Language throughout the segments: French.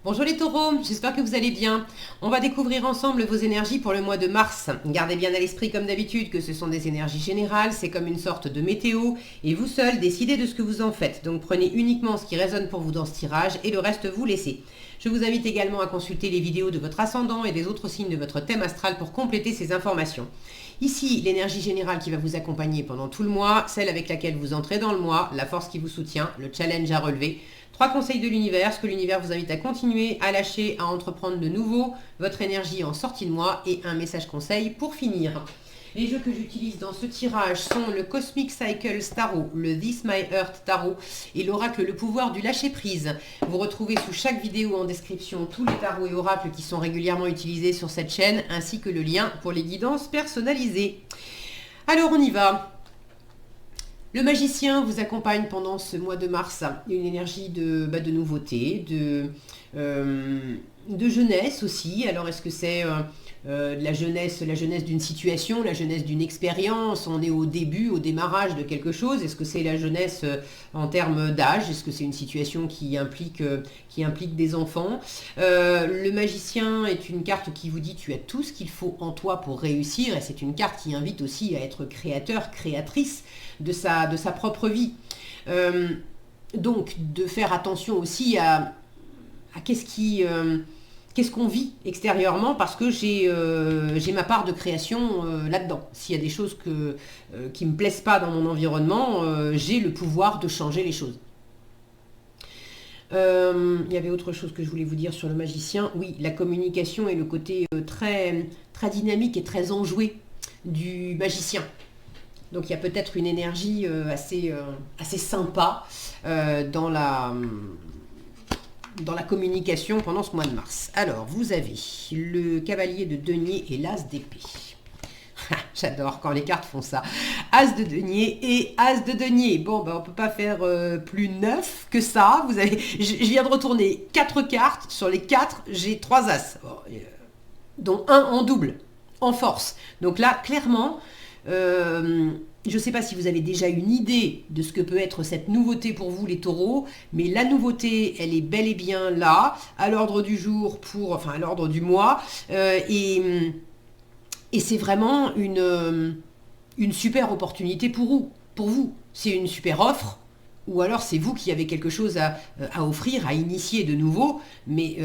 Bonjour les taureaux, j'espère que vous allez bien. On va découvrir ensemble vos énergies pour le mois de mars. Gardez bien à l'esprit comme d'habitude que ce sont des énergies générales, c'est comme une sorte de météo et vous seul décidez de ce que vous en faites. Donc prenez uniquement ce qui résonne pour vous dans ce tirage et le reste vous laissez. Je vous invite également à consulter les vidéos de votre ascendant et des autres signes de votre thème astral pour compléter ces informations. Ici, l'énergie générale qui va vous accompagner pendant tout le mois, celle avec laquelle vous entrez dans le mois, la force qui vous soutient, le challenge à relever. 3 conseils de l'univers, ce que l'univers vous invite à continuer, à lâcher, à entreprendre de nouveau, votre énergie en sortie de mois et un message conseil pour finir. Les jeux que j'utilise dans ce tirage sont le Cosmic Cycle Tarot, le This My Earth Tarot et l'oracle Le Pouvoir du Lâcher Prise. Vous retrouvez sous chaque vidéo en description tous les tarots et oracles qui sont régulièrement utilisés sur cette chaîne, ainsi que le lien pour les guidances personnalisées. Alors on y va. Le magicien vous accompagne pendant ce mois de mars, une énergie de nouveauté, de jeunesse aussi. Alors est-ce que c'est la jeunesse d'une situation, la jeunesse d'une expérience? On est au début, au démarrage de quelque chose. Est-ce que c'est la jeunesse en termes d'âge? Est-ce que c'est une situation qui implique des enfants? Le magicien est une carte qui vous dit tu as tout ce qu'il faut en toi pour réussir, et c'est une carte qui invite aussi à être créateur, créatrice de sa propre vie. Donc de faire attention aussi à qu'est-ce qu'on vit extérieurement, parce que j'ai ma part de création là-dedans. S'il y a des choses qui ne me plaisent pas dans mon environnement, j'ai le pouvoir de changer les choses. Il y avait autre chose que je voulais vous dire sur le magicien. Oui, la communication et le côté très, très dynamique et très enjoué du magicien. Donc il y a peut-être une énergie assez sympa dans la communication pendant ce mois de mars. Alors, vous avez le cavalier de denier et l'as d'épée. J'adore quand les cartes font ça. As de denier et as de denier. Bon, ben, on ne peut pas faire plus neuf que ça. Vous avez, je viens de retourner 4 cartes. Sur les 4, j'ai 3 as. Dont un en double, en force. Donc là, clairement... je ne sais pas si vous avez déjà une idée de ce que peut être cette nouveauté pour vous les taureaux, mais la nouveauté, elle est bel et bien là, à l'ordre du jour, à l'ordre du mois, et c'est vraiment une super opportunité pour vous. C'est une super offre, ou alors c'est vous qui avez quelque chose à offrir, à initier de nouveau, mais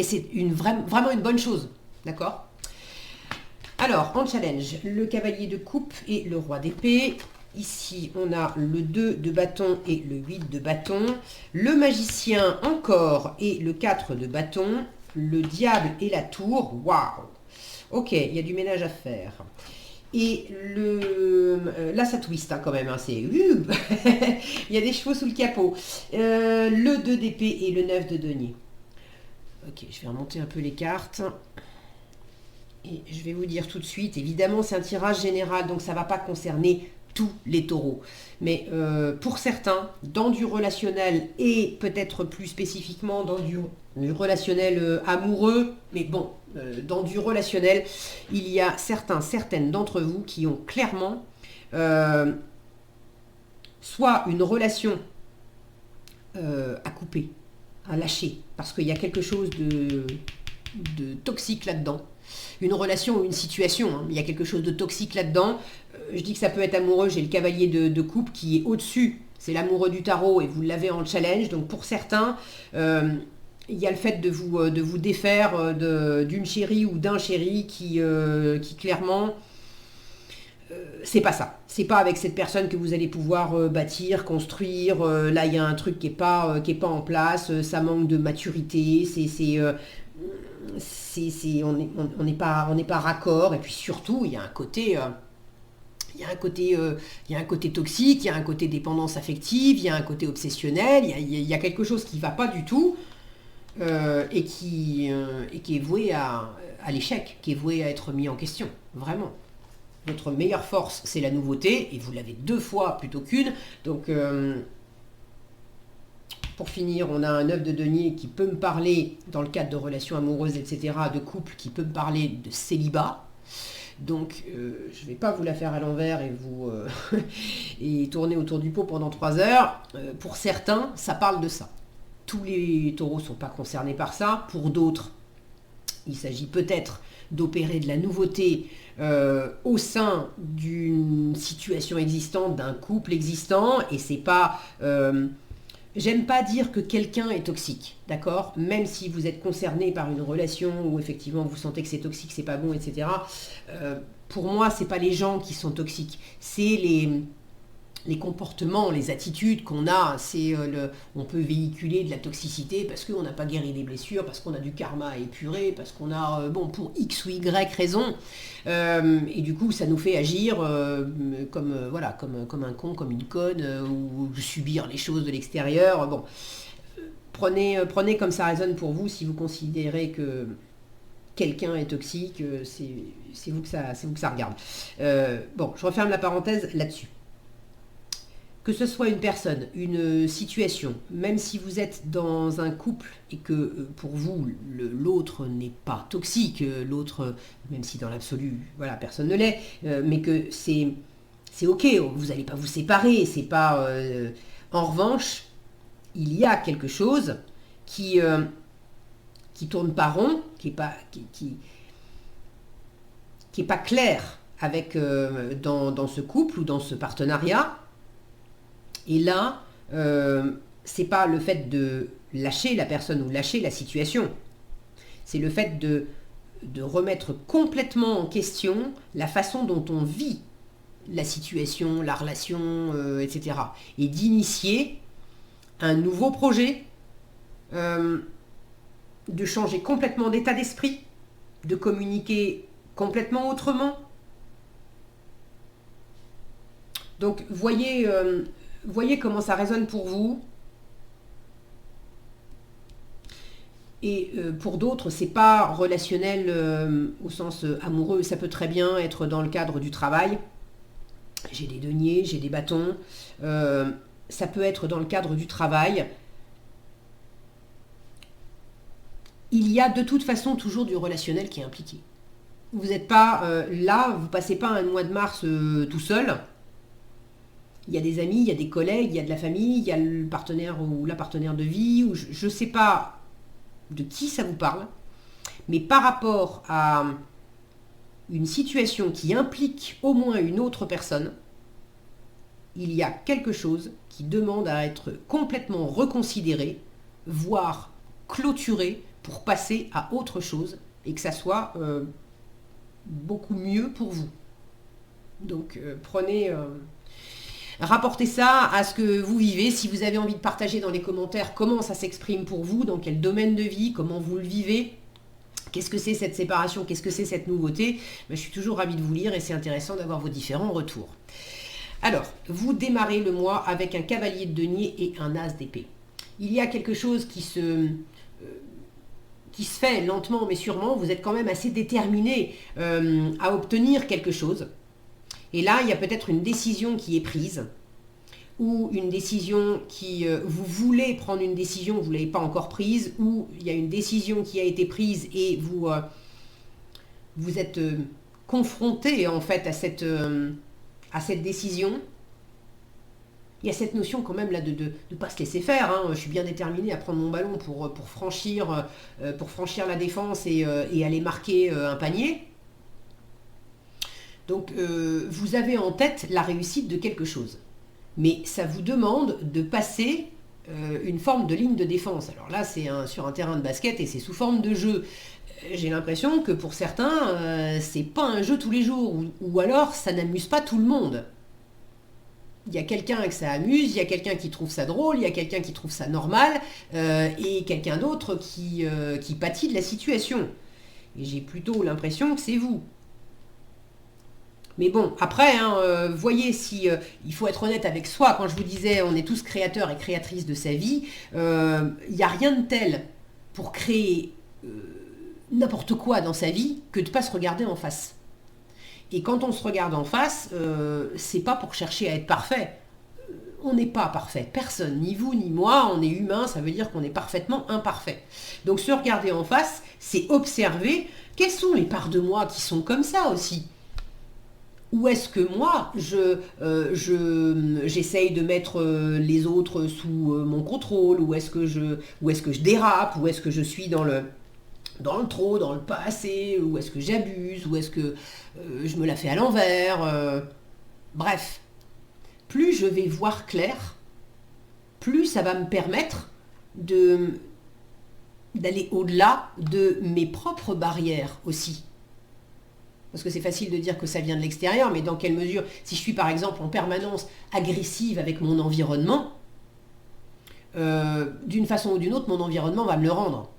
c'est vraiment une bonne chose, d'accord ? Alors, en challenge, le cavalier de coupe et le roi d'épée. Ici, on a le 2 de bâton et le 8 de bâton. Le magicien encore et le 4 de bâton. Le diable et la tour. Waouh! Ok, il y a du ménage à faire. Et là, ça twist quand même. Hein, il y a des chevaux sous le capot. Le 2 d'épée et le 9 de denier. Ok, je vais remonter un peu les cartes. Et je vais vous dire tout de suite, évidemment c'est un tirage général, donc ça ne va pas concerner tous les taureaux. Mais pour certains, dans du relationnel et peut-être plus spécifiquement dans du relationnel amoureux, mais bon, dans du relationnel, il y a certaines d'entre vous qui ont clairement soit une relation à couper, à lâcher, parce qu'il y a quelque chose de toxique là-dedans. Une relation ou une situation, hein. Il y a quelque chose de toxique là-dedans. Je dis que ça peut être amoureux, j'ai le cavalier de coupe qui est au-dessus, c'est l'amoureux du tarot et vous l'avez en challenge. Donc pour certains, il y a le fait de vous défaire d'une chérie ou d'un chéri qui clairement, c'est pas ça. C'est pas avec cette personne que vous allez pouvoir bâtir, construire. Là, il y a un truc qui est pas en place, ça manque de maturité, on n'est pas raccord, et puis surtout il y a un côté toxique, il y a un côté dépendance affective, il y a un côté obsessionnel, il y a quelque chose qui ne va pas du tout et qui est voué à l'échec, qui est voué à être mis en question, vraiment. Votre meilleure force, c'est la nouveauté, et vous l'avez 2 fois plutôt qu'une, donc... Pour finir, on a un 9 de denier qui peut me parler, dans le cadre de relations amoureuses, etc., de couple, qui peut me parler de célibat. Donc, je ne vais pas vous la faire à l'envers et tourner autour du pot pendant 3 heures. Pour certains, ça parle de ça. tous les taureaux ne sont pas concernés par ça. Pour d'autres, il s'agit peut-être d'opérer de la nouveauté au sein d'une situation existante, d'un couple existant, et c'est pas... j'aime pas dire que quelqu'un est toxique, d'accord? Même si vous êtes concerné par une relation où effectivement vous sentez que c'est toxique, c'est pas bon, etc. Pour moi, c'est pas les gens qui sont toxiques, c'est les comportements, les attitudes qu'on a. On peut véhiculer de la toxicité parce qu'on n'a pas guéri des blessures, parce qu'on a du karma à épurer, parce qu'on a, pour X ou Y raison. Et du coup, ça nous fait agir comme un con, comme une conne, ou subir les choses de l'extérieur. Bon, prenez comme ça résonne pour vous. Si vous considérez que quelqu'un est toxique, c'est vous que ça regarde. Je referme la parenthèse là-dessus. Que ce soit une personne, une situation, même si vous êtes dans un couple et que pour vous, l'autre n'est pas toxique, l'autre, même si dans l'absolu, voilà, personne ne l'est, mais que c'est ok, vous n'allez pas vous séparer, c'est pas... En revanche, il y a quelque chose qui tourne pas rond, qui est pas clair avec, dans ce couple ou dans ce partenariat. Et là, c'est pas le fait de lâcher la personne ou lâcher la situation. C'est le fait de remettre complètement en question la façon dont on vit la situation, la relation, etc. Et d'initier un nouveau projet, de changer complètement d'état d'esprit, de communiquer complètement autrement. Donc, voyez comment ça résonne pour vous. Et pour d'autres, c'est pas relationnel au sens amoureux. Ça peut très bien être dans le cadre du travail. J'ai des deniers, j'ai des bâtons. Ça peut être dans le cadre du travail. Il y a de toute façon toujours du relationnel qui est impliqué. Vous n'êtes pas là, vous passez pas un mois de mars tout seul. Il y a des amis, il y a des collègues, il y a de la famille, il y a le partenaire ou la partenaire de vie, ou je ne sais pas de qui ça vous parle, mais par rapport à une situation qui implique au moins une autre personne, il y a quelque chose qui demande à être complètement reconsidéré, voire clôturé pour passer à autre chose et que ça soit beaucoup mieux pour vous. Donc rapportez ça à ce que vous vivez. Si vous avez envie de partager dans les commentaires comment ça s'exprime pour vous, dans quel domaine de vie, comment vous le vivez, qu'est-ce que c'est cette séparation, qu'est-ce que c'est cette nouveauté, je suis toujours ravie de vous lire et c'est intéressant d'avoir vos différents retours. Alors, vous démarrez le mois avec un cavalier de denier et un as d'épée. Il y a quelque chose qui se fait lentement mais sûrement. Vous êtes quand même assez déterminé à obtenir quelque chose. Et là, il y a peut-être une décision qui est prise, ou une décision qui... vous voulez prendre une décision, vous ne l'avez pas encore prise, ou il y a une décision qui a été prise et vous êtes confronté en fait à cette décision. Il y a cette notion quand même là de ne pas se laisser faire. Hein. Je suis bien déterminé à prendre mon ballon pour franchir la défense et aller marquer un panier. Donc, vous avez en tête la réussite de quelque chose. Mais ça vous demande de passer une forme de ligne de défense. Alors là, c'est sur un terrain de basket et c'est sous forme de jeu. J'ai l'impression que pour certains, c'est pas un jeu tous les jours. Ou alors, ça n'amuse pas tout le monde. Il y a quelqu'un que ça amuse, il y a quelqu'un qui trouve ça drôle, il y a quelqu'un qui trouve ça normal, et quelqu'un d'autre qui pâtit de la situation. Et j'ai plutôt l'impression que c'est vous. Mais bon, après, voyez si il faut être honnête avec soi. Quand je vous disais, on est tous créateurs et créatrices de sa vie, il n'y a rien de tel pour créer n'importe quoi dans sa vie que de ne pas se regarder en face. Et quand on se regarde en face, c'est pas pour chercher à être parfait. On n'est pas parfait. Personne, ni vous ni moi, on est humain, ça veut dire qu'on est parfaitement imparfait. Donc se regarder en face, c'est observer quelles sont les parts de moi qui sont comme ça aussi. Ou est-ce que moi, j'essaye de mettre les autres sous mon contrôle, ou est-ce que je dérape, ou est-ce que je suis dans le trop, dans le pas assez, ou est-ce que j'abuse, ou est-ce que je me la fais à l'envers. Bref, plus je vais voir clair, plus ça va me permettre d'aller au-delà de mes propres barrières aussi. Parce que c'est facile de dire que ça vient de l'extérieur, mais dans quelle mesure, si je suis par exemple en permanence agressive avec mon environnement, d'une façon ou d'une autre, mon environnement va me le rendre.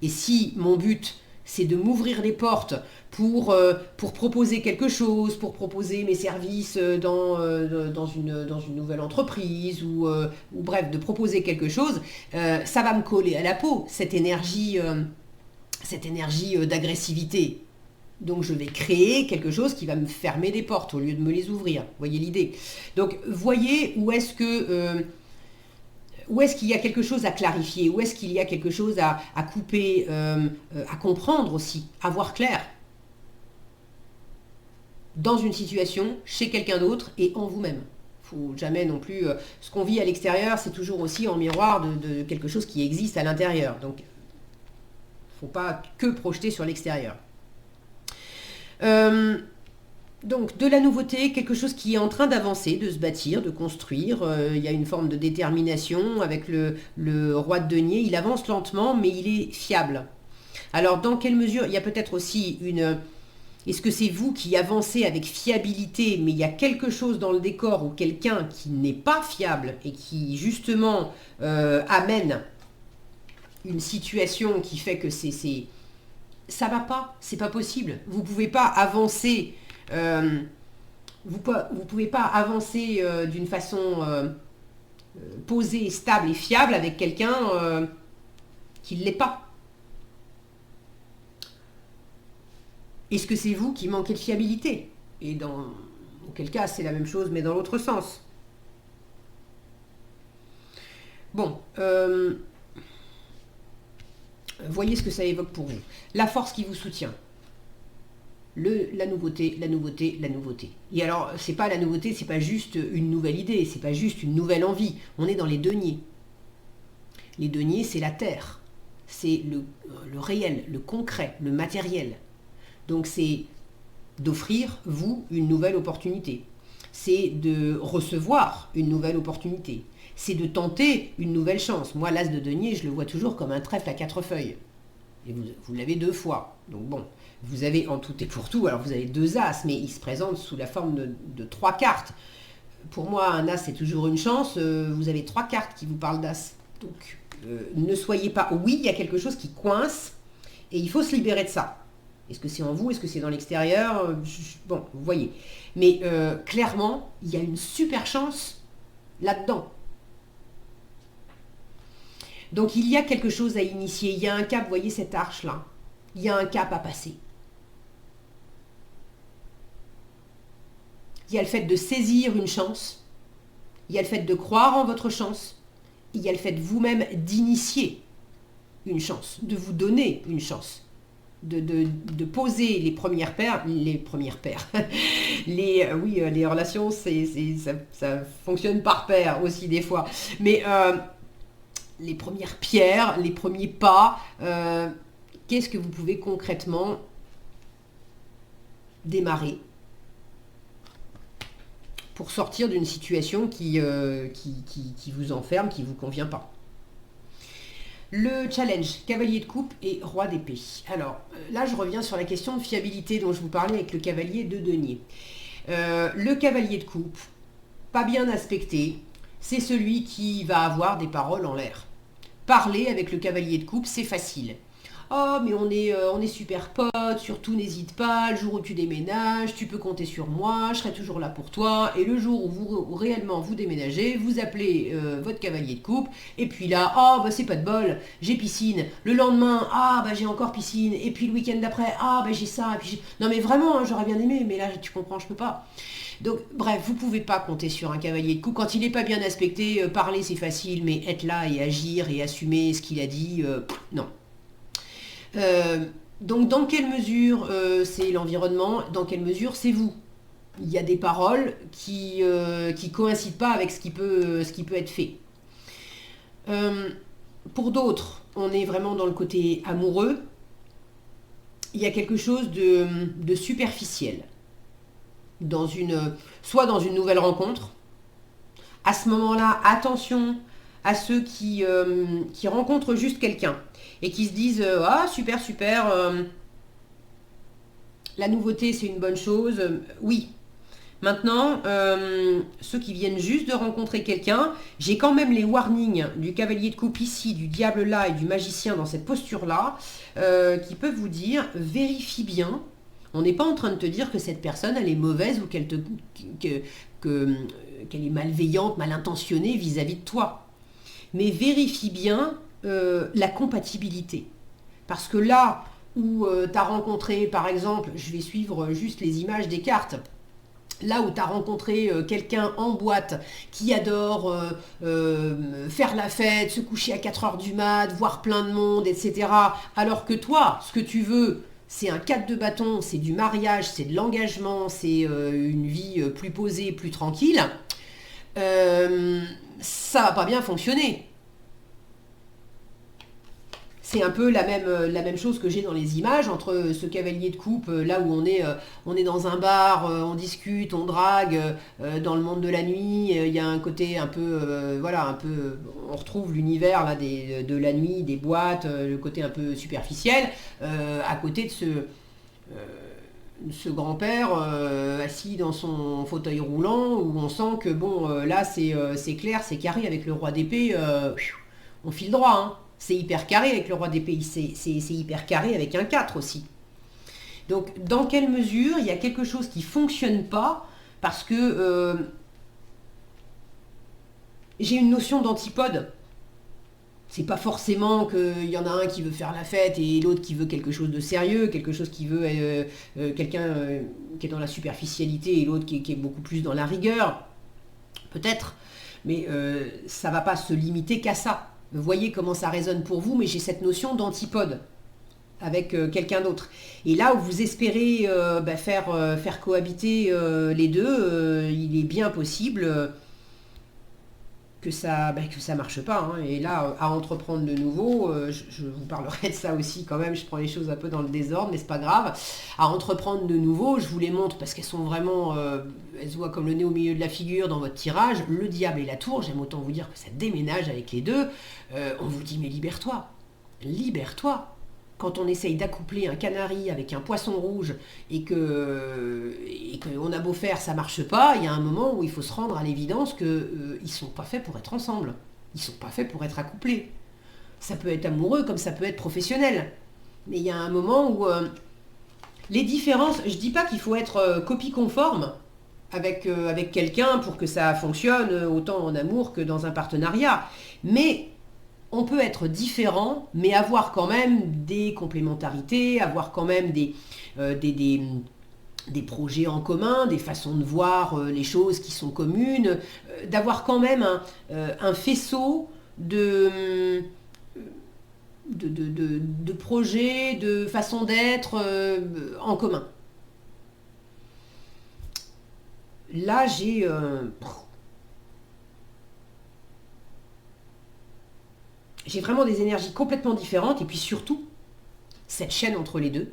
Et si mon but, c'est de m'ouvrir les portes pour proposer quelque chose, pour proposer mes services dans une nouvelle entreprise, ou bref, de proposer quelque chose, ça va me coller à la peau, cette énergie d'agressivité. Donc je vais créer quelque chose qui va me fermer des portes au lieu de me les ouvrir. Vous voyez l'idée? Donc voyez où est-ce qu'il y a quelque chose à clarifier, où est-ce qu'il y a quelque chose à couper, à comprendre aussi, à voir clair. Dans une situation, chez quelqu'un d'autre et en vous-même. Il ne faut jamais non plus... ce qu'on vit à l'extérieur, c'est toujours aussi en miroir de quelque chose qui existe à l'intérieur. Donc il ne faut pas que projeter sur l'extérieur. Donc de la nouveauté, quelque chose qui est en train d'avancer, de se bâtir, de construire. Il y a une forme de détermination avec le roi de denier. Il avance lentement, mais il est fiable. Alors dans quelle mesure, il y a peut-être aussi une... Est-ce que c'est vous qui avancez avec fiabilité, mais il y a quelque chose dans le décor ou quelqu'un qui n'est pas fiable et qui justement amène une situation qui fait que ça va pas, c'est pas possible. Vous pouvez pas avancer, vous pouvez pas avancer d'une façon posée, stable et fiable avec quelqu'un qui ne l'est pas. Est-ce que c'est vous qui manquez de fiabilité? Et dans quel cas c'est la même chose mais dans l'autre sens. Bon, voyez ce que ça évoque pour vous. La force qui vous soutient. La nouveauté, la nouveauté, la nouveauté. Et alors, c'est pas la nouveauté, c'est pas juste une nouvelle idée, c'est pas juste une nouvelle envie. On est dans les deniers. Les deniers, c'est la terre. C'est le réel, le concret, le matériel. Donc c'est d'offrir, vous, une nouvelle opportunité. C'est de recevoir une nouvelle opportunité. C'est de tenter une nouvelle chance. Moi, l'as de denier, je le vois toujours comme un trèfle à 4 feuilles. Et vous l'avez 2 fois. Donc bon, vous avez en tout et pour tout, alors vous avez 2 as, mais ils se présentent sous la forme de 3 cartes. Pour moi, un as, c'est toujours une chance. Vous avez 3 cartes qui vous parlent d'as. Donc, ne soyez pas... Oui, il y a quelque chose qui coince, et il faut se libérer de ça. Est-ce que c'est en vous? Est-ce que c'est dans l'extérieur? Bon, vous voyez. Mais clairement, il y a une super chance là-dedans. Donc il y a quelque chose à initier. Il y a un cap, vous voyez cette arche-là. Il y a un cap à passer. Il y a le fait de saisir une chance. Il y a le fait de croire en votre chance. Il y a le fait vous-même d'initier une chance, de vous donner une chance. De poser les premières paires, les relations, ça fonctionne par paire aussi des fois, mais les premières pierres, les premiers pas, qu'est-ce que vous pouvez concrètement démarrer pour sortir d'une situation qui vous enferme, qui ne vous convient pas. Le challenge, cavalier de coupe et roi d'épée. Alors là, je reviens sur la question de fiabilité dont je vous parlais avec le cavalier de denier. Le cavalier de coupe, pas bien aspecté, c'est celui qui va avoir des paroles en l'air. Parler avec le cavalier de coupe, c'est facile. Oh, mais on est super potes, surtout n'hésite pas, le jour où tu déménages, tu peux compter sur moi, je serai toujours là pour toi. Et le jour où réellement vous déménagez, vous appelez votre cavalier de coupe, et puis là, oh, bah c'est pas de bol, j'ai piscine. Le lendemain, ah, bah j'ai encore piscine. Et puis le week-end d'après, ah, bah j'ai ça. Et puis non, mais vraiment, hein, j'aurais bien aimé, mais là, tu comprends, je peux pas. Donc, bref, vous ne pouvez pas compter sur un cavalier de coupe. Quand il n'est pas bien aspecté, parler c'est facile, mais être là et agir et assumer ce qu'il a dit, non. Donc dans quelle mesure c'est l'environnement, dans quelle mesure c'est vous? il y a des paroles qui coïncident pas avec ce qui peut être fait. Pour d'autres, on est vraiment dans le côté amoureux. Il y a quelque chose de superficiel. Soit dans une nouvelle rencontre. À ce moment-là, attention à ceux qui rencontrent juste quelqu'un et qui se disent ah super super, la nouveauté c'est une bonne chose. Oui. Maintenant, ceux qui viennent juste de rencontrer quelqu'un, j'ai quand même les warnings du cavalier de coupe ici, du diable là et du magicien dans cette posture-là, qui peuvent vous dire, vérifie bien. On n'est pas en train de te dire que cette personne, elle est mauvaise ou qu'elle est malveillante, mal intentionnée vis-à-vis de toi. Mais vérifie bien la compatibilité. Parce que là où tu as rencontré, par exemple, je vais suivre juste les images des cartes, là où tu as rencontré quelqu'un en boîte qui adore faire la fête, se coucher à 4 heures du mat, voir plein de monde, etc. Alors que toi, ce que tu veux, c'est un 4 de bâton, c'est du mariage, c'est de l'engagement, c'est une vie plus posée, plus tranquille, ça va pas bien fonctionner. C'est un peu la même chose que j'ai dans les images entre ce cavalier de coupe, là où on est dans un bar, on discute, on drague, dans le monde de la nuit, il y a un côté un peu, voilà, un peu, on retrouve l'univers là de la nuit, des boîtes, le côté un peu superficiel, à côté de ce grand-père assis dans son fauteuil roulant, où on sent que bon, là c'est clair, c'est carré avec le roi d'épée, on file droit, hein. C'est hyper carré avec le roi d'épée, c'est hyper carré avec un 4 aussi. Donc, dans quelle mesure il y a quelque chose qui ne fonctionne pas parce que j'ai une notion d'antipode. C'est pas forcément qu'il y en a un qui veut faire la fête et l'autre qui veut quelque chose de sérieux, quelque chose qui veut quelqu'un qui est dans la superficialité et l'autre qui est beaucoup plus dans la rigueur. Peut-être, mais ça va pas se limiter qu'à ça. Vous voyez comment ça résonne pour vous, mais j'ai cette notion d'antipode avec quelqu'un d'autre. Et là où vous espérez faire cohabiter les deux, il est bien possible que ça marche pas. Hein. Et là, à entreprendre de nouveau, je vous parlerai de ça aussi quand même, je prends les choses un peu dans le désordre, mais c'est pas grave. À entreprendre de nouveau, je vous les montre parce qu'elles sont vraiment, elles se voient comme le nez au milieu de la figure dans votre tirage. Le diable et la tour, j'aime autant vous dire que ça déménage avec les deux. On vous dit mais libère-toi, libère-toi. Quand on essaye d'accoupler un canari avec un poisson rouge et qu'on a beau faire, ça marche pas, il y a un moment où il faut se rendre à l'évidence qu'ils sont pas faits pour être ensemble. Ils sont pas faits pour être accouplés. Ça peut être amoureux comme ça peut être professionnel. Mais il y a un moment où les différences, je dis pas qu'il faut être copie conforme avec quelqu'un pour que ça fonctionne autant en amour que dans un partenariat. Mais on peut être différent, mais avoir quand même des complémentarités, avoir quand même des projets en commun, des façons de voir les choses qui sont communes, d'avoir quand même un faisceau de projets, de façons d'être en commun. Là, j'ai vraiment des énergies complètement différentes et puis surtout cette chaîne entre les deux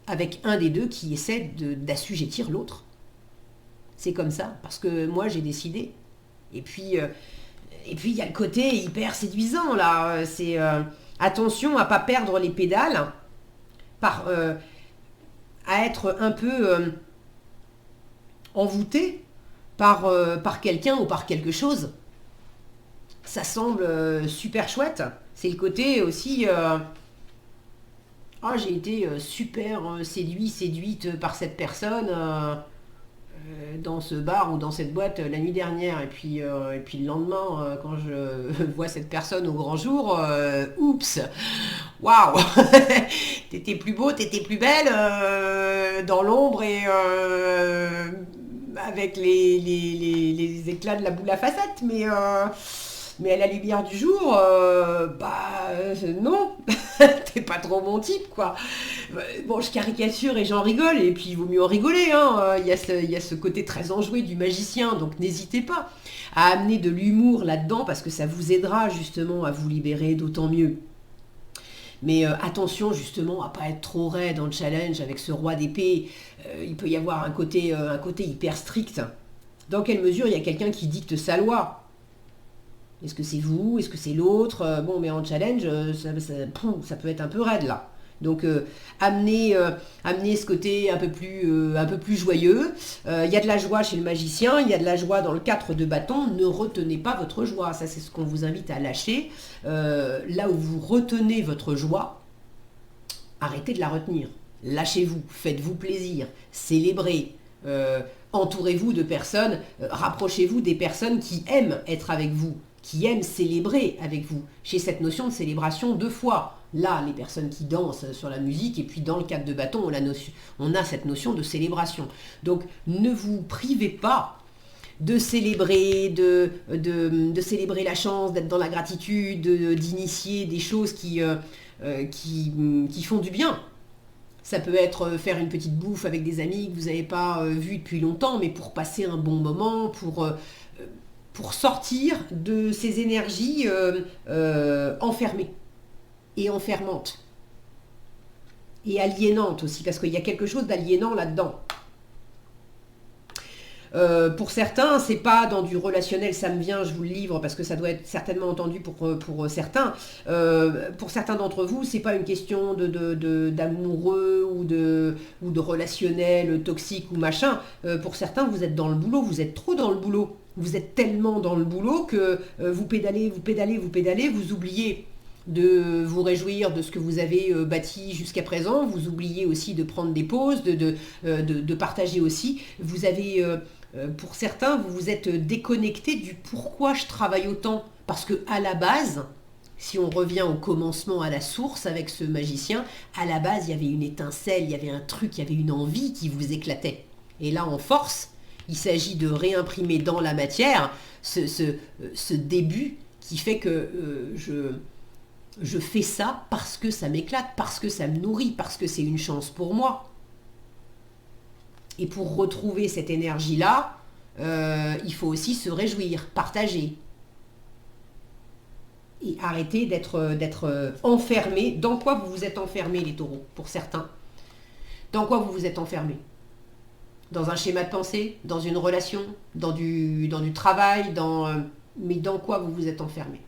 avec un des deux qui essaie d'assujettir l'autre. C'est comme ça parce que moi j'ai décidé. Et puis il y a le côté hyper séduisant là. C'est attention à pas perdre les pédales à être un peu envoûté par quelqu'un ou par quelque chose. Ça semble super chouette. C'est le côté aussi j'ai été super séduite par cette personne dans ce bar ou dans cette boîte la nuit dernière et puis le lendemain quand je vois cette personne au grand jour, oups, waouh, t'étais plus beau, t'étais plus belle dans l'ombre et avec les éclats de la boule à facettes, mais à la lumière du jour, non. T'es pas trop mon type, quoi. Bon, je caricature et j'en rigole, et puis il vaut mieux en rigoler, hein. Il y a ce côté très enjoué du magicien, donc n'hésitez pas à amener de l'humour là-dedans, parce que ça vous aidera justement à vous libérer d'autant mieux. Mais attention justement à pas être trop raide dans le challenge avec ce roi d'épée. Il peut y avoir un côté hyper strict. Dans quelle mesure il y a quelqu'un qui dicte sa loi? Est-ce que c'est vous? Est-ce que c'est l'autre? Bon, mais en challenge, ça peut être un peu raide là. Donc amener ce côté un peu plus joyeux. Il y a de la joie chez le magicien, il y a de la joie dans le 4 de bâton. Ne retenez pas votre joie, ça c'est ce qu'on vous invite à lâcher. Là où vous retenez votre joie, arrêtez de la retenir. Lâchez-vous, faites-vous plaisir, célébrez. Entourez-vous de personnes, rapprochez-vous des personnes qui aiment être avec vous, qui aiment célébrer avec vous. Chez cette notion de célébration, deux fois. Là, les personnes qui dansent sur la musique, et puis dans le 4 de bâton, on a cette notion de célébration. Donc, ne vous privez pas de célébrer, de célébrer la chance, d'être dans la gratitude, d'initier des choses qui font du bien. Ça peut être faire une petite bouffe avec des amis que vous n'avez pas vus depuis longtemps, mais pour passer un bon moment, pour sortir de ces énergies enfermées et enfermantes. Et aliénantes aussi, parce qu'il y a quelque chose d'aliénant là-dedans. Pour certains, c'est pas dans du relationnel, ça me vient, je vous le livre parce que ça doit être certainement entendu pour certains. Pour certains d'entre vous, c'est pas une question d'amoureux ou de relationnel toxique ou machin. Pour certains, vous êtes dans le boulot, vous êtes trop dans le boulot. Vous êtes tellement dans le boulot que vous pédalez, vous oubliez de vous réjouir de ce que vous avez bâti jusqu'à présent, vous oubliez aussi de prendre des pauses, de partager aussi. Vous avez, pour certains, vous vous êtes déconnecté du pourquoi je travaille autant. Parce que à la base, si on revient au commencement, à la source avec ce magicien, à la base, il y avait une étincelle, il y avait un truc, il y avait une envie qui vous éclatait. Et là, en force, il s'agit de réimprimer dans la matière ce début qui fait que je fais ça parce que ça m'éclate, parce que ça me nourrit, parce que c'est une chance pour moi. Et pour retrouver cette énergie-là, il faut aussi se réjouir, partager. Et arrêter d'être enfermé. Dans quoi vous vous êtes enfermé, les taureaux, pour certains? Dans quoi vous vous êtes enfermé? Dans un schéma de pensée, dans une relation, dans du travail, mais dans quoi vous vous êtes enfermé?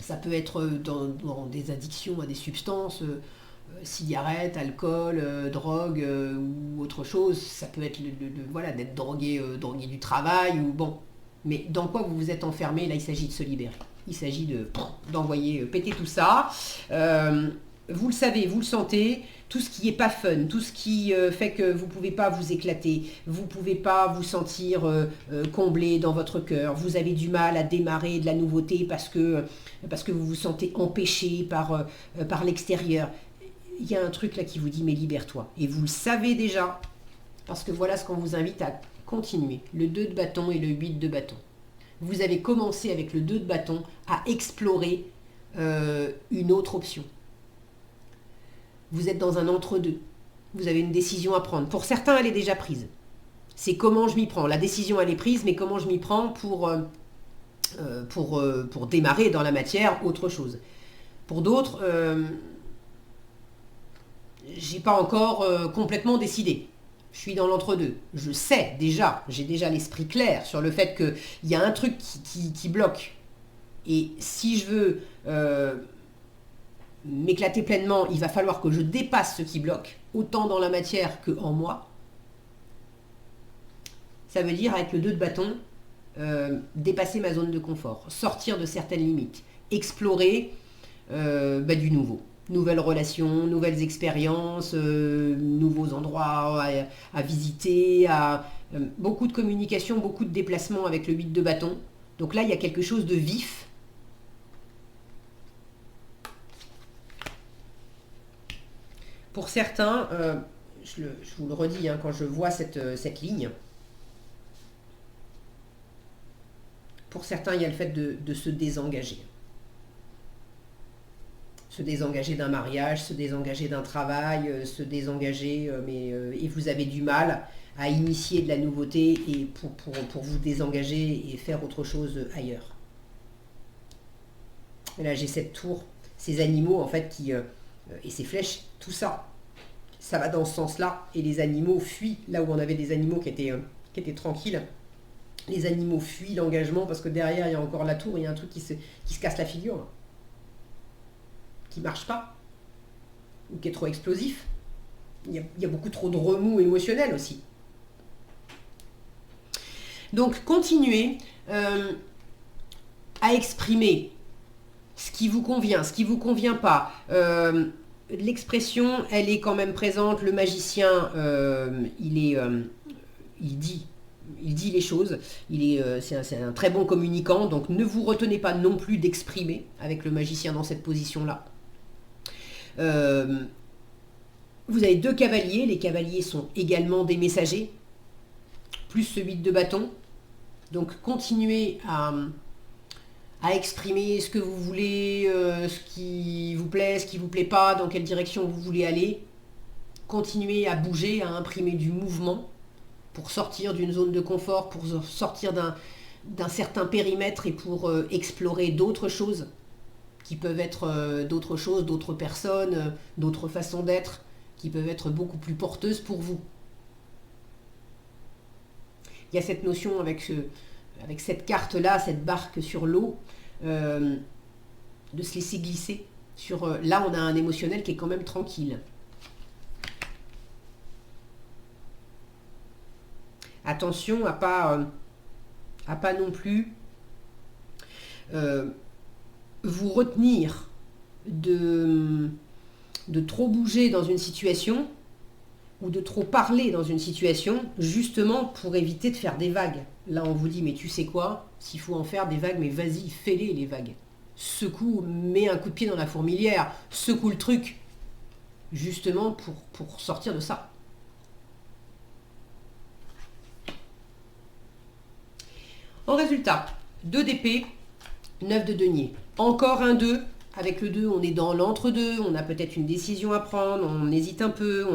Ça peut être dans des addictions à des substances, cigarettes, alcool, drogue ou autre chose. Ça peut être voilà, d'être drogué du travail ou bon. Mais dans quoi vous vous êtes enfermé? Là, il s'agit de se libérer. Il s'agit d'envoyer péter tout ça. Vous le savez, vous le sentez. Tout ce qui n'est pas fun, tout ce qui fait que vous ne pouvez pas vous éclater, vous ne pouvez pas vous sentir comblé dans votre cœur, vous avez du mal à démarrer de la nouveauté parce que vous vous sentez empêché par l'extérieur. Il y a un truc là qui vous dit mais libère-toi. Et vous le savez déjà, parce que voilà ce qu'on vous invite à continuer. Le 2 de bâton et le 8 de bâton. Vous avez commencé avec le 2 de bâton à explorer une autre option. Vous êtes dans un entre-deux. Vous avez une décision à prendre. Pour certains, elle est déjà prise. C'est comment je m'y prends. La décision, elle est prise, mais comment je m'y prends pour démarrer dans la matière autre chose. Pour d'autres, j'ai pas encore complètement décidé. Je suis dans l'entre-deux. Je sais déjà, j'ai déjà l'esprit clair sur le fait qu'il y a un truc qui bloque. Et si je veux m'éclater pleinement, il va falloir que je dépasse ce qui bloque, autant dans la matière que en moi. Ça veut dire, avec le 2 de bâton, dépasser ma zone de confort, sortir de certaines limites, explorer du nouveau. Nouvelles relations, nouvelles expériences, nouveaux endroits à visiter, beaucoup de communication, beaucoup de déplacements avec le 8 de bâton. Donc là, il y a quelque chose de vif. Pour certains, je vous le redis, hein, quand je vois cette ligne, pour certains, il y a le fait de se désengager. se désengager d'un mariage, se désengager d'un travail, se désengager, et vous avez du mal à initier de la nouveauté et pour vous désengager et faire autre chose ailleurs. Et là, j'ai cette tour, ces animaux, en fait, et ces flèches, tout ça, ça va dans ce sens-là. Et les animaux fuient, là où on avait des animaux qui étaient tranquilles. Les animaux fuient l'engagement parce que derrière, il y a encore la tour, il y a un truc qui se casse la figure, là, qui ne marche pas, ou qui est trop explosif. Il y a beaucoup trop de remous émotionnels aussi. Donc, continuez à exprimer ce qui vous convient, ce qui ne vous convient pas. L'expression, elle est quand même présente. Le magicien, il dit les choses. C'est un très bon communicant. Donc, ne vous retenez pas non plus d'exprimer avec le magicien dans cette position-là. Vous avez 2 cavaliers. Les cavaliers sont également des messagers, plus ce 8 de bâton. Donc, continuez à exprimer ce que vous voulez, ce qui vous plaît, ce qui ne vous plaît pas, dans quelle direction vous voulez aller. Continuez à bouger, à imprimer du mouvement pour sortir d'une zone de confort, pour sortir d'un certain périmètre et pour explorer d'autres choses qui peuvent être d'autres choses, d'autres personnes, d'autres façons d'être, qui peuvent être beaucoup plus porteuses pour vous. Il y a cette notion avec cette carte-là, cette barque sur l'eau, de se laisser glisser. Là, on a un émotionnel qui est quand même tranquille. Attention à pas non plus vous retenir de trop bouger dans une situation ou de trop parler dans une situation, justement pour éviter de faire des vagues. Là, on vous dit, mais tu sais quoi, s'il faut en faire des vagues, mais vas-y, fais-les, les vagues. Secoue, mets un coup de pied dans la fourmilière, secoue le truc, justement pour sortir de ça. En résultat, 2 d'épée, 9 de denier. Encore un 2. Avec le 2, on est dans l'entre-deux, on a peut-être une décision à prendre, on hésite un peu,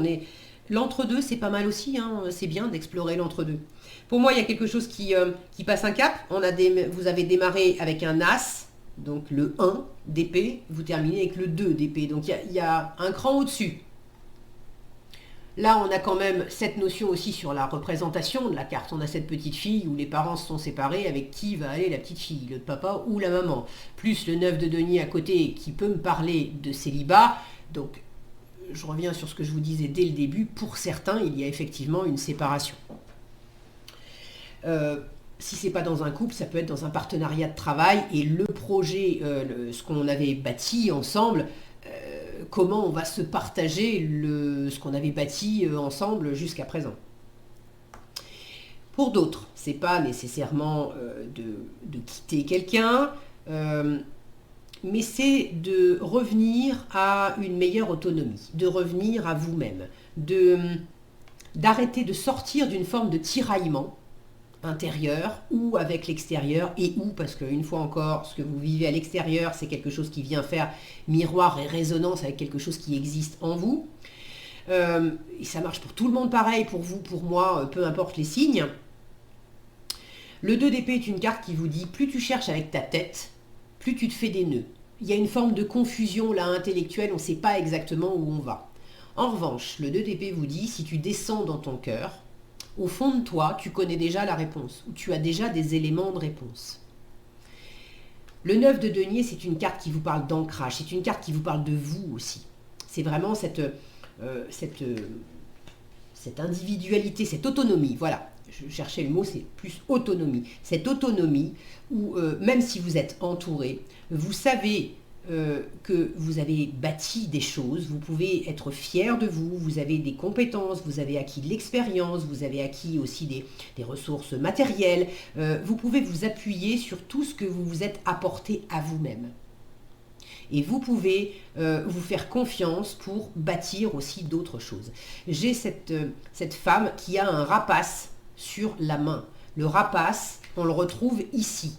L'entre-deux, c'est pas mal aussi, hein, c'est bien d'explorer l'entre-deux. Pour moi, il y a quelque chose qui passe un cap. Vous avez démarré avec un As, donc le 1 d'épée, vous terminez avec le 2 d'épée. Donc il y a un cran au-dessus. Là, on a quand même cette notion aussi sur la représentation de la carte. On a cette petite fille où les parents se sont séparés, avec qui va aller la petite fille, le papa ou la maman. Plus le 9 de denier à côté qui peut me parler de célibat. Donc, je reviens sur ce que je vous disais dès le début. Pour certains, il y a effectivement une séparation. Si ce n'est pas dans un couple, ça peut être dans un partenariat de travail. Et le projet, ce qu'on avait bâti ensemble, comment on va se partager ce qu'on avait bâti ensemble jusqu'à présent. Pour d'autres, ce n'est pas nécessairement de quitter quelqu'un, mais c'est de revenir à une meilleure autonomie, de revenir à vous-même, d'arrêter de sortir d'une forme de tiraillement intérieur ou avec l'extérieur, et ou parce qu'une fois encore, ce que vous vivez à l'extérieur, c'est quelque chose qui vient faire miroir et résonance avec quelque chose qui existe en vous. Et ça marche pour tout le monde pareil, pour vous, pour moi, peu importe les signes. Le 2 d'épée est une carte qui vous dit, plus tu cherches avec ta tête, plus tu te fais des nœuds. Il y a une forme de confusion là intellectuelle, on ne sait pas exactement où on va. En revanche, le 2 d'épée vous dit, si tu descends dans ton cœur, au fond de toi, tu connais déjà la réponse, ou tu as déjà des éléments de réponse. Le 9 de denier, c'est une carte qui vous parle d'ancrage, c'est une carte qui vous parle de vous aussi. C'est vraiment cette individualité, cette autonomie, voilà. Je cherchais le mot, c'est plus autonomie. Cette autonomie où, même si vous êtes entouré, vous savez que vous avez bâti des choses, vous pouvez être fier de vous, vous avez des compétences, vous avez acquis de l'expérience, vous avez acquis aussi des ressources matérielles, vous pouvez vous appuyer sur tout ce que vous vous êtes apporté à vous-même. Et vous pouvez vous faire confiance pour bâtir aussi d'autres choses. J'ai cette femme qui a un rapace sur la main. Le rapace, on le retrouve ici.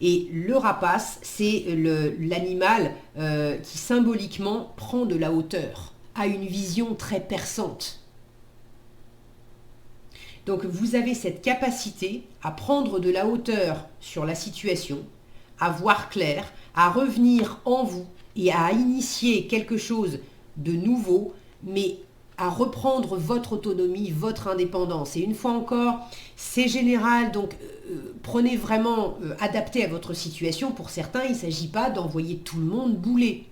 Et le rapace, c'est l'animal qui symboliquement prend de la hauteur, a une vision très perçante. Donc vous avez cette capacité à prendre de la hauteur sur la situation, à voir clair, à revenir en vous et à initier quelque chose de nouveau, mais à reprendre votre autonomie, votre indépendance. Et une fois encore, c'est général, donc prenez vraiment adapté à votre situation. Pour certains, il ne s'agit pas d'envoyer tout le monde bouler,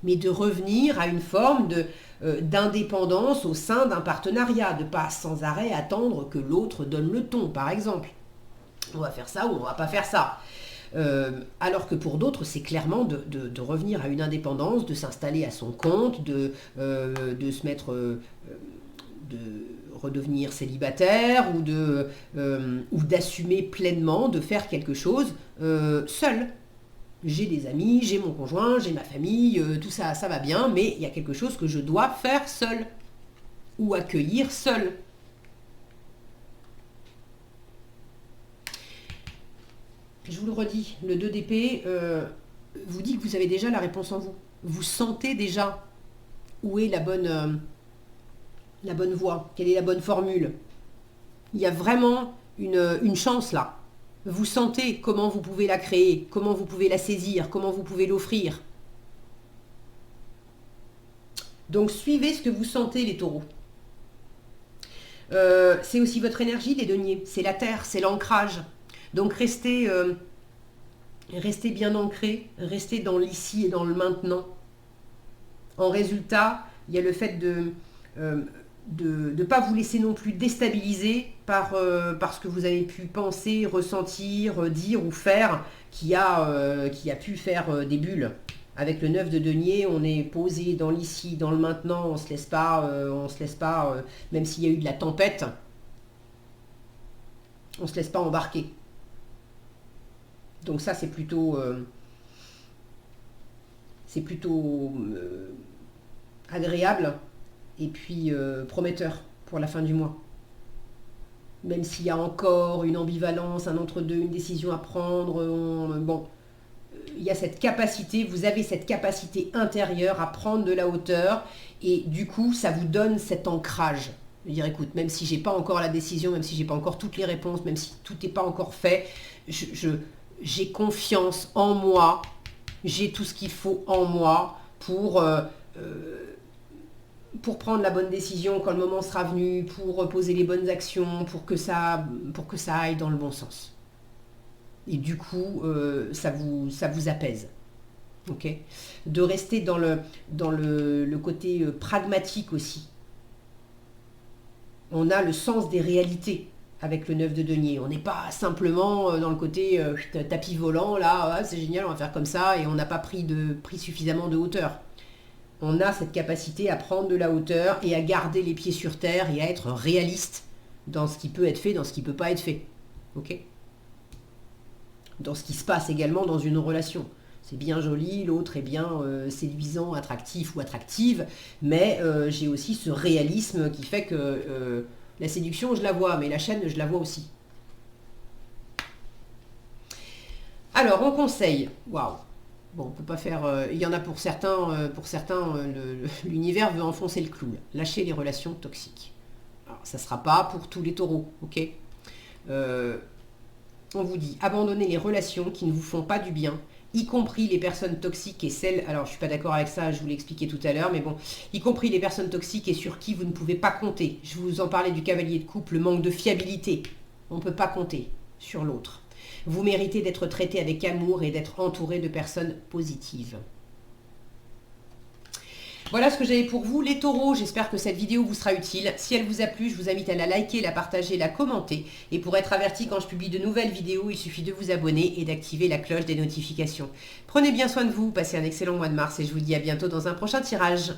mais de revenir à une forme d'indépendance au sein d'un partenariat, de pas sans arrêt attendre que l'autre donne le ton, par exemple. On va faire ça ou on va pas faire ça. Alors que pour d'autres, c'est clairement de revenir à une indépendance, de s'installer à son compte, de se mettre, de redevenir célibataire ou d'assumer pleinement, de faire quelque chose seul. J'ai des amis, j'ai mon conjoint, j'ai ma famille, tout ça, ça va bien, mais il y a quelque chose que je dois faire seul ou accueillir seul. Je vous le redis, le 2 d'épée vous dit que vous avez déjà la réponse en vous. Vous sentez déjà où est la bonne voie, quelle est la bonne formule. Il y a vraiment une chance là. Vous sentez comment vous pouvez la créer, comment vous pouvez la saisir, comment vous pouvez l'offrir. Donc suivez ce que vous sentez les taureaux. C'est aussi votre énergie les deniers, c'est la terre, c'est l'ancrage. Donc restez bien ancré, restez dans l'ici et dans le maintenant. En résultat, il y a le fait de ne pas vous laisser non plus déstabiliser par ce que vous avez pu penser, ressentir, dire ou faire qui a pu faire des bulles. Avec le 9 de denier, on est posé dans l'ici, dans le maintenant, on ne se laisse pas, même s'il y a eu de la tempête, on ne se laisse pas embarquer. Donc ça, c'est plutôt agréable et puis prometteur pour la fin du mois. Même s'il y a encore une ambivalence, un entre-deux, une décision à prendre, il y a cette capacité, vous avez cette capacité intérieure à prendre de la hauteur et du coup, ça vous donne cet ancrage. Je veux dire, écoute, même si j'ai pas encore la décision, même si j'ai pas encore toutes les réponses, même si tout n'est pas encore fait, j'ai confiance en moi, j'ai tout ce qu'il faut en moi pour prendre la bonne décision quand le moment sera venu, pour poser les bonnes actions, pour que ça aille dans le bon sens. Et du coup, ça vous apaise. Okay, de rester dans le côté pragmatique aussi. On a le sens des réalités avec le 9 de denier. On n'est pas simplement dans le côté tapis volant, là, c'est génial, on va faire comme ça, et on n'a pas pris suffisamment de hauteur. On a cette capacité à prendre de la hauteur et à garder les pieds sur terre et à être réaliste dans ce qui peut être fait, dans ce qui ne peut pas être fait. Ok ? Dans ce qui se passe également dans une relation. C'est bien joli, l'autre est bien séduisant, attractif ou attractive, mais j'ai aussi ce réalisme qui fait que la séduction, je la vois, mais la chaîne, je la vois aussi. Alors, on conseille. Waouh. Bon, on peut pas faire... il y en a pour certains, l'univers veut enfoncer le clou. Lâcher les relations toxiques. Alors, ça ne sera pas pour tous les taureaux, ok ? On vous dit, abandonnez les relations qui ne vous font pas du bien, y compris les personnes toxiques et celles... Alors, je ne suis pas d'accord avec ça, je vous l'ai expliqué tout à l'heure, mais bon, y compris les personnes toxiques et sur qui vous ne pouvez pas compter. Je vous en parlais du cavalier de coupe, le manque de fiabilité. On ne peut pas compter sur l'autre. Vous méritez d'être traité avec amour et d'être entouré de personnes positives. Voilà ce que j'avais pour vous, les taureaux. J'espère que cette vidéo vous sera utile. Si elle vous a plu, je vous invite à la liker, la partager, la commenter. Et pour être averti quand je publie de nouvelles vidéos, il suffit de vous abonner et d'activer la cloche des notifications. Prenez bien soin de vous, passez un excellent mois de mars et je vous dis à bientôt dans un prochain tirage.